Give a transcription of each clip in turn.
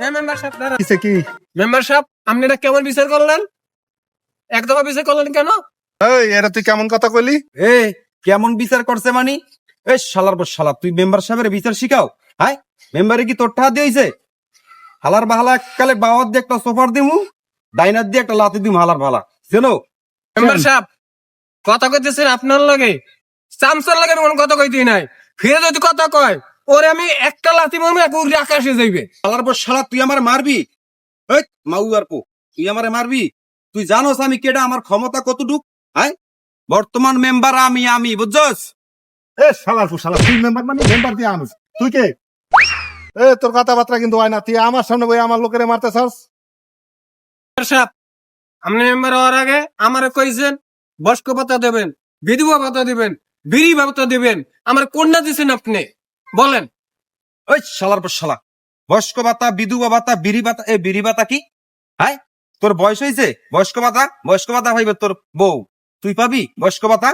Member সাহেব দাঁড়ান। কিসে কি? মেম্বার সাহেব আপনি এটা কেমন বিচার করলেন? এক দফা বিচার করলেন কেন? এই এরা তুই কেমন কথা কইলি? এ কেমন বিচার করছে মানি? এই শালার পর শালা তুই মেম্বার সাহেবের বিচার শিখাও? হাই মেম্বারে কি তোর ঠাহা দিয়েছে? হালার বাহালা কালে বাওয়ার দিয়ে একটা সোফার দিমু, ডাইনার দিয়ে একটা লাতি দিমু হালার ভালা জানো? মেম্বার সাহেব কথা কইতেছেন আপনার লাগে, চামচার লাগে কোনো কথা কইতে নাই। ফিরে যদি কথা কয় ওরে আমি একটা লাথি মারবো এক উড়ে আকাশে যাইবে। শালার পর শালা তুই আমার মারবি? এই মাউ আর পো তুই আমারে মারবি? তুই জানোস আমি কেডা, আমার ক্ষমতা কতটুক? হাই বর্তমান মেম্বার আমি বুঝছস? এ শালার পু শালা, তুই মেম্বার মানে মেম্বার দিয়ে আনুস, তুই কে? এ তোর কথাবার্তা কিন্তু হয় না, তুই আমার সামনে বই আমার লোকেরে মারতে চাস? মেম্বার সাহেব আপনি মেম্বার হওয়ার আগে আমারে কইছেন বয়স্ক ভাতা দেবেন, বিধবা ভাতা দিবেন, বিড়ি ভাতা দিবেন, আমার কোনটা দিছেন আপনি বলেন? ওই শালার পর শালা, বয়স্ক ভাতা, বিধবা ভাতা, বিড়ি ভাতা, এ বিড়ি ভাতা কি? হাই তোর বয়স হয়েছে? বয়স্ক ভাতা ভাইবে তোর বউ, তুই পাবি বয়স্ক ভাতা?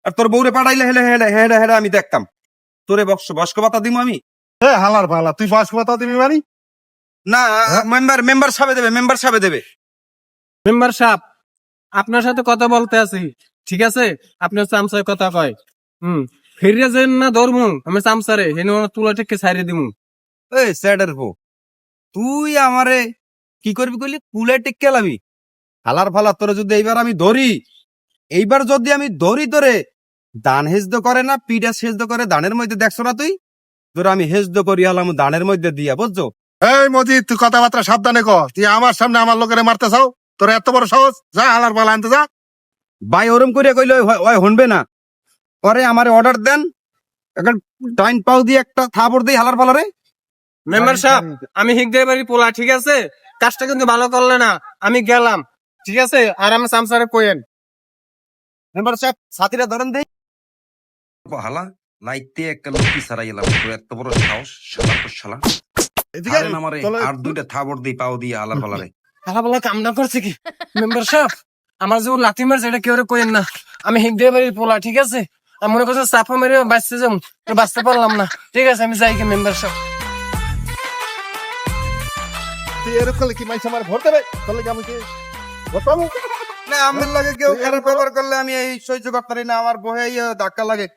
আর তোর বউরে পাঠাইলে হেলে হেলে হেলে হেলে আমি দেখতাম তোরে বয়স্ক ভাতা দিব আমি? এ হালার ভালা, তুই বয়স্ক ভাতা দিবি মানে? না মেম্বার সাহেব দেবে, মেম্বার সাহেব দেবে। মেম্বার সাহেব আপনার সাথে কথা বলতে আছি, ঠিক আছে? আপনি চামচার কথা কয় ফিরে যেন না ধরমু আমি চামচারে হেন তুলা টেকে ছাইরে দিমু। এই স্যাডের বউ, তুই আমারে কি করবি কইলি? কুলে টেক্কে লাবি? হালার ফালা তোরে যদি এইবার যদি আমি ধরি তোরে, দান হেজদ করে না পিঠা সেজদ করে দানের মধ্যে, দেখছো না তুই? তোর আমি হেজদ করি আলাম দানের মধ্যে দিয়া, বুঝছো? এই মজিদ, তুই কথাবার্তা সাবধানে ক। তুই আমার সামনে আমার লোকেরে মারতে চাও? তোর এত বড় সাহস? যা হালার ভালা আনতে যা। ভাই ওরম করে কইলে ওই শুনবে না। পরে আমারে অর্ডার দেন, এখন টাইম পাও দিয়ে একটা থাপড় দেই হালার ফালারে। মেম্বার সাহেব আমি হিগদের বাড়ি পোলা, ঠিক আছে? কাজটা কিন্তু ভালো করলে না, আমি গেলাম, ঠিক আছে? আর আমি চামচারে কইেন। মেম্বার সাহেব সাথীরা ধরেন দেই হালা লাইতে একটা লুকি সারাই এলাম, তোর এত বড় সাহস শালা তো শালা। এদিকে আরে না মারে চলে- আর দুইটা থাপড় দেই পাও দিয়ে হালার ফালারে। হালা বলা কামনা করছে কি? মেম্বার সাহেব আমার যে লাথি মারছে এটা কেউ কইেন না, আমি হিগদের বাড়ির পোলা, ঠিক আছে? আমি মনে করছি চাপা মেরে বাঁচতে যাবো, বাঁচতে পারলাম না, ঠিক আছে? আমি যাই কি মেম্বার সাহেব? তুই এরকম করলে কি মাইস আমার ভোট দেবে? তাহলে কি আমি কি ভোট পাবো? না আমার লাগে কেউ খারাপ ব্যবহার করলে আমি এই সহ্য করতে পারি না, আমার বহে ধাক্কা লাগে।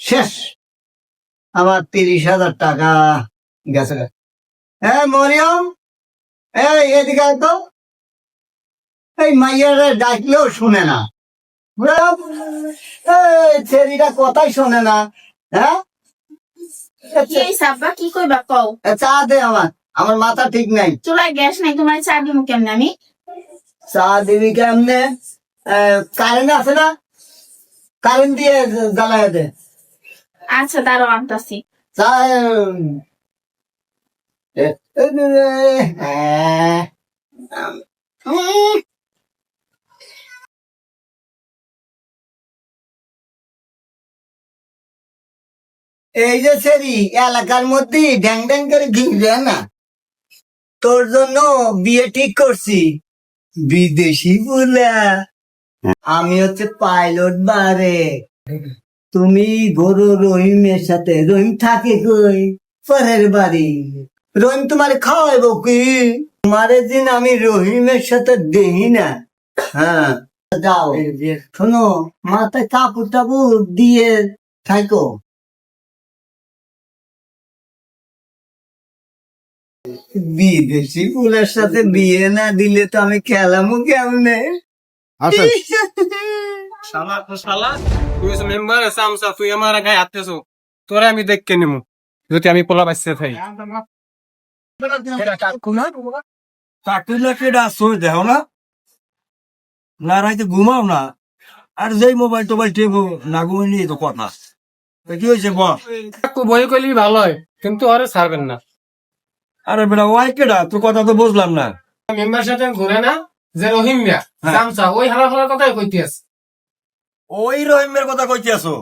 শেষ আমার 30,000 টাকা গেছে। হ্যাঁ মরিয়ম, এই এদিকে আয় তো। এই মাইয়ারে ডাকলেও শুনে না, এই ছেলেটা কথাই শোনে না। হ্যাঁ সাব্বা কি কইবা কও? চা দে, আমার মাথা ঠিক নাই। চুলায় গ্যাস নাই, তোমার চা দিমু কেমনে আমি? চা দিবি কেমনে? কারেন্ট আছে না? কারেন্ট দিয়ে জ্বালায় দে। আচ্ছা দাঁড়াও আনতাছি। চা এই যে সেরি এলাকার মধ্যে ড্যাং ড্যাং করে ঘিরে না, তোর জন্য বিয়ে ঠিক করছি, বিদেশি বলে। আমি হচ্ছে পাইলট বারে। তুমি গরু রহিমের সাথে, রহিম থাকে কই? পরের বাড়ি। রহিম তোমার খাওয়াইবো কি? তোমারে দিন আমি রহিমের সাথে দেই না। হ্যাঁ যাও, শোনো মাথায় কাপড় টাপড় দিয়ে থাকো। বিদেশি ফুলের সাথে বিয়ে না দিলে তো আমি খেলামো কেমনে? আসেন। শালা তো শালা, তুই মেম্বার চামচা, তুই আমার গায়ে হাতেছো, তোরে আমি দেখকে নিমু যদি আমি পোলা বাঁচতে থাই। কাকুলা কেডা সই দেও না, না রাইতে ঘুমাও না, আর যেই মোবাইল টোবাইল টেপো না ঘুমাই নিয়ে তো কথা। কি হয়েছে বল? বই কইলি ভালো হয় কিন্তু আরে ছাড়বেন না। আরে বেটা ওই কেডা তোর কথা তো বুঝলাম না। মেম্বার সাথে ঘুরে না যে রহিম মিয়া হ্যাঁ। চামচা ওই হালার ফালার কথাই কইতে আছে। ওই রহিমের কথা কইতে আছো?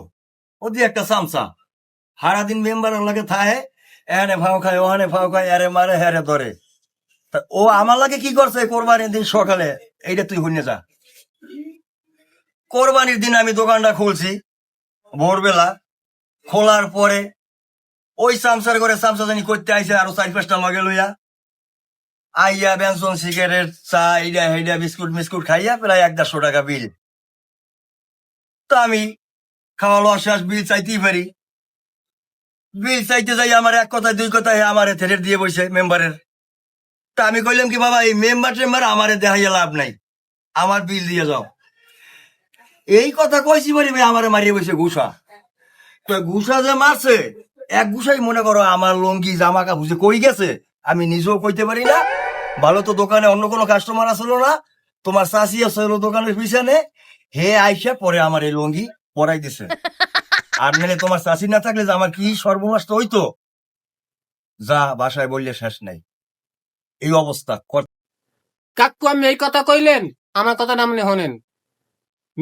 ওদি একটা সামসা, সারাদিন মেম্বারের লাগে থাহে, এনে ভাও খায় ওখানে ভাও খায়, এরে মারে হেরে ধরে। তা ও আমার লাগে কি করছে কোরবানির দিন সকালে, এইটা তুই শুনে যা। কোরবানির দিন আমি দোকানটা খুলছি ভোরবেলা, খোলার পরে ওই সামসার করে সামসা জানি করতে আইছে আরো 4-5টা লগে লইয়া আইয়া বেনসন সিগারেট চা এইডা হেইডা বিস্কুট মিস্কুট খাইয়া প্রায় 150 টাকা বিল। তো আমি খাওয়া লওয়া শেষ, বিল চাইতেই পারি। বিল চাইতে যাই আমার এক কথায় দুই কথায় আমারে থেরেট দিয়ে বসে মেম্বারের। তা আমি কইলাম কি বাবা এই মেম্বার টেম্বার আমারে দেখাইয়া লাভ নাই, আমার বিল দিয়ে যাও। এই কথা কইছি বলি ভাই আমারে মারিয়ে বসে ঘুষা। তো ঘুষা যে মারছে, এক ঘুষাই মনে করো আমার লঙ্গি জামা কাপড় কই গেছে আমি নিজেও কইতে পারি না। ভালো তো দোকানে অন্য কোনো কাস্টমার আসলো না, তোমার চাষি আসলো দোকানের পিছনে, হে আইসা পরে আমার এই লঙ্গি পরাই দিছে। আর নাহলে তোমার চাষি না থাকলে যে আমার কি সর্বনাশ হইতো, যা বাসায় বললে শেষ নাই। এই অবস্থা কাকু আমি এই কথা কইলেন, আমার কথা নামনে হনেন।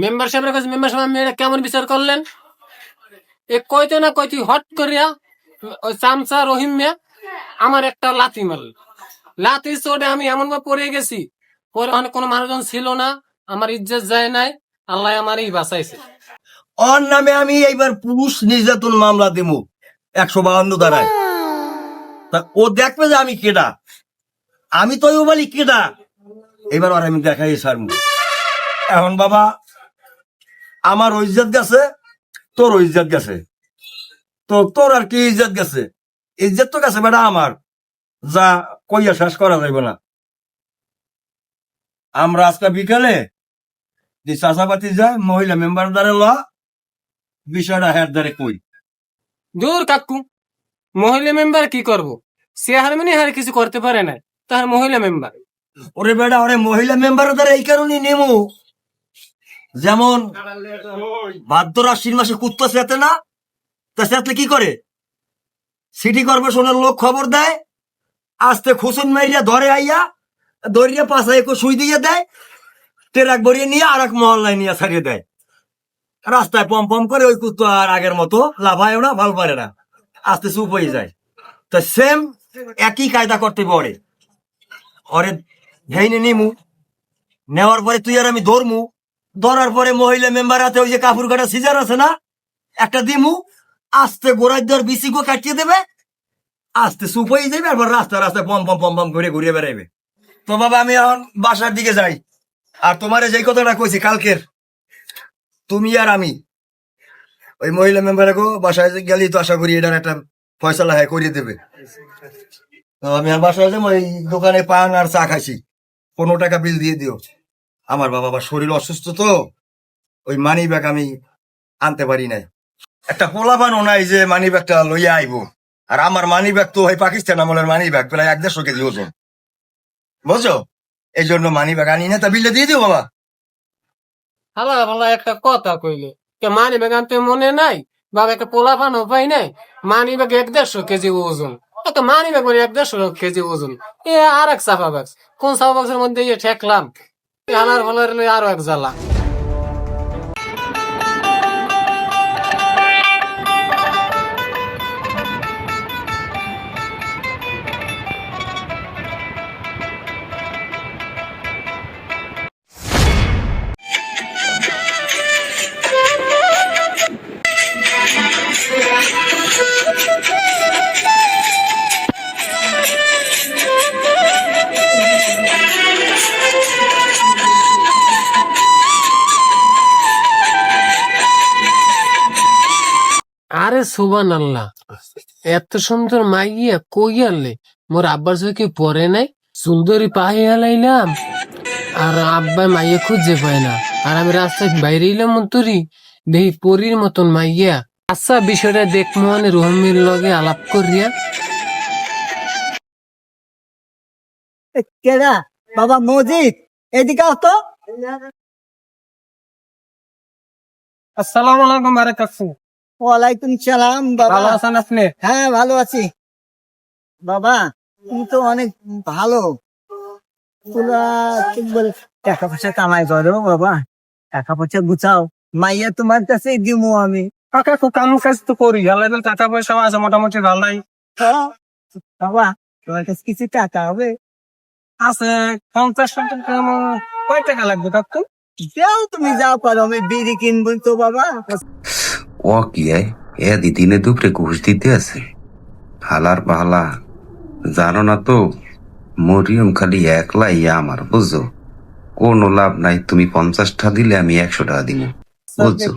মেম্বার সাহেবের কাছে মেম্বার সাহেব আপনি এটা কেমন বিচার করলেন? এ কইতে না কইতে হট করিয়া ওই চামচা রহিম মিয়া আমার একটা লাথি মারল। লাথি চোটে আমি এমন ভাবে পড়ে গেছি, পরে অনেক কোনো মানুষজন ছিল না, আমার ইজ্জত যায় নাই, আল্লাহ আমারই বাঁচাইছে। ওর নামে আমি এইবার পুরুষ নির্যাতন মামলা দেবো 152 ধারায়। তা ও দেখবে যে আমি কেডা, আমি তো বলি কেডা, এবার আর আমি দেখাই সারমু। এখন বাবা আমার ইজ্জত গেছে, তোর ইজ্জত গেছে, তো তোর আর কি ইজ্জত গেছে? ইজ্জত তো গেছে বেটা আমার, যা কইয়া শেষ করা যাইব না। আমরা আজকে বিকালে যে চাষাপাতি যায় মহিলা মেম্বার দ্বারা ল বিষয়টা হের দ্বারে কই। দূর কাকু, মহিলা মেম্বার কি করব? সে হার মানে হার কিছু করতে পারে না, তার মহিলা মেম্বার। ওরে বেটা ওরে মহিলা মেম্বারের দ্বারা এই কারণে নেমু, যেমন ভাদ্র আশ্বিন মাসে কুত্তা সেতে না, তা সেতলে কি করে সিটি কর্পোরেশনের লোক খবর দেয়, আস্তে খুসুন মাইরিয়া ধরে আইয়া দরিয়া পাশায় সুই দিয়ে দেয়, ট্রাক ভরিয়ে নিয়ে আর এক মহল্লায় নিয়ে ছাড়িয়ে দেয়। রাস্তায় পম পম করে ওই কুত্তা আর আগের মতো লাফায়ও না, ভাল পারে না, আস্তে চুপ হয়ে যায়। তো সেম একই কায়দা করতে পড়ে। ওরে ভেইনে নিমু, নেওয়ার পরে তুই আর আমি ধরমু, ধরার পরে মহিলা মেম্বার হাতে ওই যে কাপড় কাটা সিজার আছে না, একটা দিমু, আস্তে গোড়ার দর বিসিগো কাটিয়ে দেবে, আস্তে চুপ হয়ে যাবে, আর রাস্তায় পম পম পম পম করে ঘুরিয়ে বেড়াইবে। তো বাবা আমি এখন বাসার দিকে যাই, আর তোমারে যেই কথাটা কইছি কালকের, তুমি আর আমি ওই মহিলা মেম্বার বাসায় গেলেই তো আশা করি এটার একটা ফয়সালা হ্যাঁ করিয়ে দেবে। তো আমি আর বাসায় যাবো, ওই দোকানে পান আর চা খাইছি, 15 টাকা বিল দিয়ে দিও। আমার বাবা শরীর অসুস্থ তো, ওই মানি ব্যাগ আমি আনতে পারি নাই, একটা পোলাপানও নাই যে মানি ব্যাগটা লইয়া আইবো। আর আমার মানি ব্যাগ তো ওই পাকিস্তান আমলের মানি ব্যাগ, প্রায় 150 কেজি ওজন, বুঝছো? এই জন্য মানি ব্যাগ আনি না, তা বিলটা দিয়ে দিও বাবা। হালা ভালা একটা কথা কইলে, মানি ব্যাগ আনতে মনে নাই, বাবা একটা পোলা পানো পাই নাই, মানি ব্যাগ 150 কেজি ওজন, একটা মানি ব্যাগ 150 কেজি ওজন, এ আর এক সাফা বাক্স, কোন সাফা বাক্সের মধ্যে ইয়ে ঠেকলাম, হালার ফালার আরো এক জ্বালা। আরে সুবান আল্লাহ, এত সুন্দর মাইয়া কই আনলে? মোর আব্বার চোখে পরে নাই, সুন্দরী পাহে হালাইলাম, আর আব্বা মাইয়া খুঁজে পায় না, আর আমি রাস্তায় বাইরে এলাম মন্তরি, দেখি পরীর মতন মাইয়া। আচ্ছা বিষয়টা দেখ মনে রহিমের লগে আলাপ করিয়া। কেডা বাবা মজিদ, এদিকে আও তো। আসসালামু আলাইকুম আরে কাকু, ওয়ালাইকুম সালাম বাবা। ভালো আছেন আপনি? হ্যাঁ ভালো আছি বাবা। তুমি তো অনেক ভালো, তোরা কি বলে টাকা পয়সা কামাই করো বাবা, টাকা পয়সা গুছাও, মাইয়া তোমার কাছে দিমু আমি। কাকু কাম কাজ তো করি, আলাদা টাকা পয়সা আছে মোটামুটি ভালোই হ্যাঁ, বাবা তোমার কাছে কিছু টাকা হবে? আছে। 50 টাকা কয় টাকা লাগবে কাকু? যাও তুমি যাও পারো, আমি বিড়ি কিনবো তো বাবা। ও কি এ দিনে দুপুরে ঘুষ দিতে আছে হালার পালা, জানো না তো মরিয়ম খালি একলাই আমার, বুঝছো? কোনো লাভ নাই, তুমি 50টা দিলে আমি 100 টাকা দিব, বুঝছো?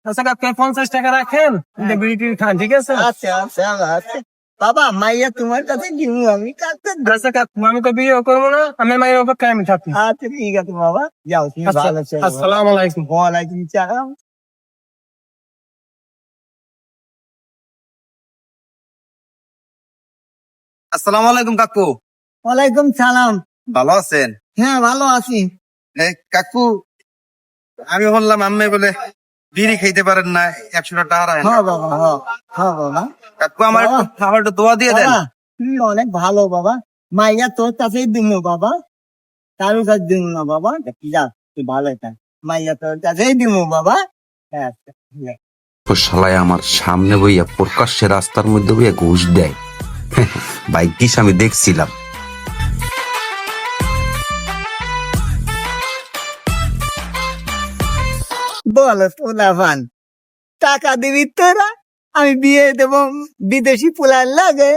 আচ্ছা কাকু 50 টাকা রাখেন, বিড়ি টিড়ি খান, ঠিক আছে? আচ্ছা আচ্ছা আচ্ছা বাবা, মাইয়া তোমার কাছে দিমু আমি, কাছে। আচ্ছা কাকু আমি তো বিয়ে করবো না, আমি মায়ের অপেক্ষায় আমি থাকি। আচ্ছা ঠিক আছে বাবা, যাও তুমি ভালো থেকো। আসসালামু আলাইকুম। ওয়ালাইকুম সালাম। আসসালামু আলাইকুম কাকু, ওয়ালাইকুম সালাম। ভালো আছেন? হ্যাঁ ভালো আছি। কাকু আমি বললাম আম্মে বলে বিড়ি খাইতে পারেন না, 100 টাকা হারায় না। হ্যাঁ বাবা, হ্যাঁ হ্যাঁ বাবা। কাকু আমার আমার একটু দোয়া দিয়ে দেন। বাবা, তুমি অনেক ভালো বাবা, মাইয়া তোর কাছেই দিমু বাবা, কারোর কাছে দিমু না বাবা। যা তুই ভালো থাক, মাইয়া তোর কাছেই দিমু বাবা। হ্যাঁ ও শালায় আমার সামনে বইয়া প্রকাশ্যে রাস্তার মধ্যে বইয়া ঘুষ দেয়। ভাগ্যিস আমি দেখছিলাম। বলো পোলাপান, টাকা দিবি তোরা, আমি বিয়ে দেবো বিদেশি পোলার লাগে।